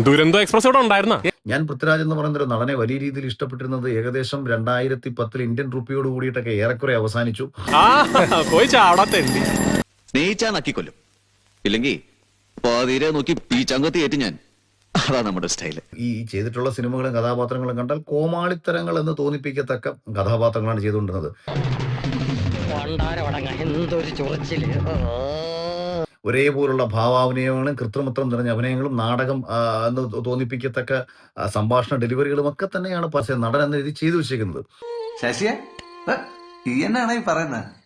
Duronto express ഇവിടെ ഉണ്ടായിരുന്ന. ഞാൻ പൃഥ്വിരാജ് എന്ന് പറയുന്ന ഒരു നടനെ വലിയ രീതിയിൽ ഇഷ്ടപ്പെട്ടിരുന്നത് ഏകദേശം 2010 ഇന്ത്യൻ റുപ്പിയോട് കൂടിയിട്ടൊക്കെ ഏറെക്കുറെ അവസാനിച്ചു. പോയി ചാവടാത്ത സ്നേഹിച്ചാ നക്കിക്കൊല്ലും, ഇല്ലെങ്കിൽ പാതിരെ നോക്കി പീച്ചങ്കത്തി ഏറ്റ് ഞാൻ. അതാ നമ്മുടെ സ്റ്റൈല്. ഈ ചെയ്തിട്ടുള്ള സിനിമകളും കഥാപാത്രങ്ങളും കണ്ടാൽ കോമാളിത്തരങ്ങൾ എന്ന് തോന്നിപ്പിക്കത്തക്ക കഥാപാത്രങ്ങളാണ് ചെയ്തുകൊണ്ടിരുന്നത്. ഒരേപോലുള്ള ഭാവാഭിനയങ്ങളും കൃത്രിമത്വം നിറഞ്ഞ അഭിനയങ്ങളും നാടകം എന്ന് തോന്നിപ്പിക്കത്തക്ക സംഭാഷണ ഡെലിവറികളും ഒക്കെ തന്നെയാണ് നടൻ എന്ന രീതി ചെയ്തു വെച്ചിരിക്കുന്നത്.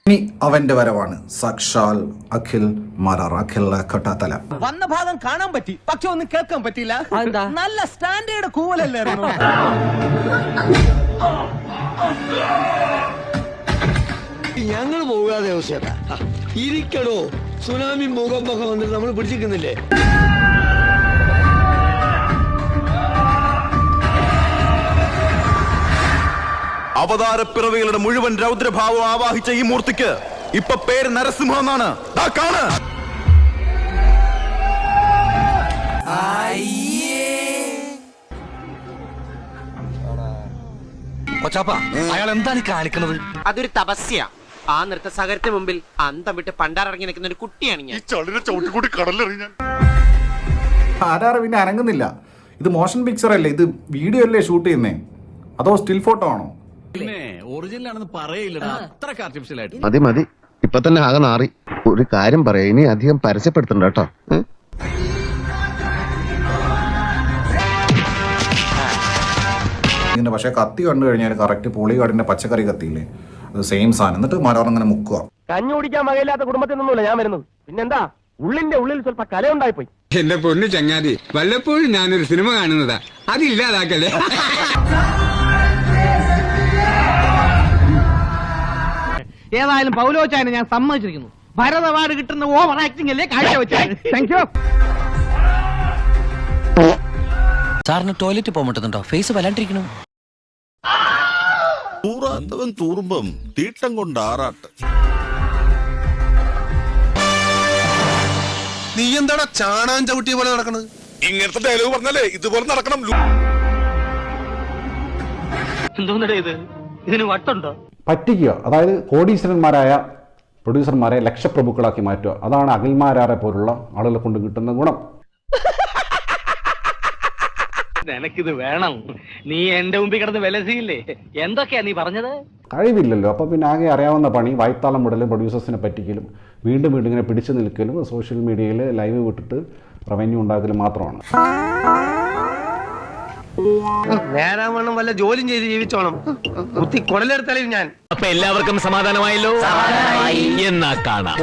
ഇനി അവന്റെ വരവാണ് സാക്ഷാൽ അഖിൽ മാരാർ, അഖിൽ കട്ടാത്തല. വന്ന ഭാഗം കാണാൻ പറ്റി, പക്ഷെ ഒന്നും കേൾക്കാൻ പറ്റില്ല. നല്ല സ്റ്റാൻഡേർഡ് കൂവലല്ലായിരുന്നു. ഞങ്ങൾ പോകാതെ ഇരിക്കടോ, സുനാമി മുഖമൊക്കെ വന്നിട്ട് നമ്മൾ പിടിച്ചിരിക്കുന്നില്ലേ? അവതാരപ്പിറവികളുടെ മുഴുവൻ രൗദ്രഭാവം ആവാഹിച്ച ഈ മൂർത്തിക്ക് ഇപ്പൊ പേര് നരസിംഹ എന്നാണ്. അയാൾ എന്താണ് കാണിക്കുന്നത്? അതൊരു തപസ്യ. ആ നൃത്ത സാഗരത്തിന് മുമ്പിൽ അന്തം വിട്ട് പണ്ടാറിറങ്ങി നിൽക്കുന്ന ഒരു കുട്ടിയാണ് ഞാൻ. ആരാറ് പിന്നെ അനങ്ങുന്നില്ല. ഇത് മോഷൻ പിക്ചർ അല്ലേ, ഇത് വീഡിയോ അല്ലേ ഷൂട്ട് ചെയ്യുന്നേ, അതോ സ്റ്റിൽ ഫോട്ടോ ആണോ? മതി മതി, ഇപ്പൊ തന്നെ ആകെ നാറി. ഒരു കാര്യം പറയാ, ഇനി അധികം പരസ്യപ്പെടുത്തണ്ട കേട്ടോ. ഇതിന്റെ പക്ഷേ കത്തി കണ്ടു കഴിഞ്ഞാൽ കറക്റ്റ് പോളികാർഡിന്റെ പച്ചക്കറി കത്തിയില്ലേ, അത് സെയിം സാധനം. എന്നിട്ട് മരം അങ്ങനെ മുക്കുക. കഞ്ഞി കുടിക്കാൻ വകയില്ലാത്ത കുടുംബത്തിൽ നിന്നല്ല ഞാൻ വരുന്നത്. പിന്നെന്താ, ഉള്ളിന്റെ ഉള്ളിൽ സ്വല്പ കലയുണ്ടായിപ്പോയി. എന്റെ പൊന്നു ചങ്ങാതി, വല്ലപ്പോഴും ഞാനൊരു സിനിമ കാണുന്നതാ, അതില്ലാതാക്കല്ലേ. ഏതായാലും പൗലോച്ചായനെ ഞാൻ സമ്മതിച്ചിരിക്കുന്നു. ഭരത് അവാർഡ് കിട്ടുന്ന ഓവർ ആക്ടിംഗ് അല്ലേ കാഴ്ചവെച്ചത്. Thank you. സാറിന് ടോയ്ലറ്റ് പോകാൻ പറ്റുന്നുണ്ടോ? ഫേസ് വല്ലാണ്ടിരിക്കണു. തൂറാത്തവൻ തൂറുമ്പം തീട്ടം കൊണ്ട് ആറാട്ട്. നീ എന്താടാ ചാണാൻ ചവിട്ടിയ പോലെ നടക്കണത്? ഇങ്ങനത്തെ ഡയലോഗ് പറഞ്ഞാലേ ഇതുപോലെ നടക്കണം. എന്തോന്നടേ ഇത്? ഇതിന് വട്ടുണ്ടോ? പറ്റിക്കുക, അതായത് കോടീശ്വരന്മാരായ പ്രൊഡ്യൂസർമാരെ ലക്ഷപ്രഭുക്കളാക്കി മാറ്റുക. അതാണ് അഖിൽമാരാറെ പോലുള്ള ആളുകളെ കൊണ്ട് കിട്ടുന്ന ഗുണം. നിനക്കിത് വേണം. നീ എന്റെ മുമ്പിൽ കിടന്ന് വിലസിയില്ലേ? എന്തൊക്കെയാ നീ പറഞ്ഞത്? കഴിവില്ലല്ലോ. അപ്പോൾ പിന്നെ ആകെ അറിയാവുന്ന പണി വായ്ത്താളം വിടലും പ്രൊഡ്യൂസേഴ്സിനെ പറ്റിക്കലും വീണ്ടും വീണ്ടും ഇങ്ങനെ പിടിച്ചു നിൽക്കലും സോഷ്യൽ മീഡിയയിൽ ലൈവ് വിട്ടിട്ട് റവന്യൂ ഉണ്ടാക്കലും മാത്രമാണ്. നേരാവണ്ണം വല്ല ജോലിയും ചെയ്ത് ജീവിച്ചോണം. കുത്തി കുടലെടുത്തളയും ഞാൻ. അപ്പൊ എല്ലാവർക്കും സമാധാനമായല്ലോ. എന്നാ കാണാം.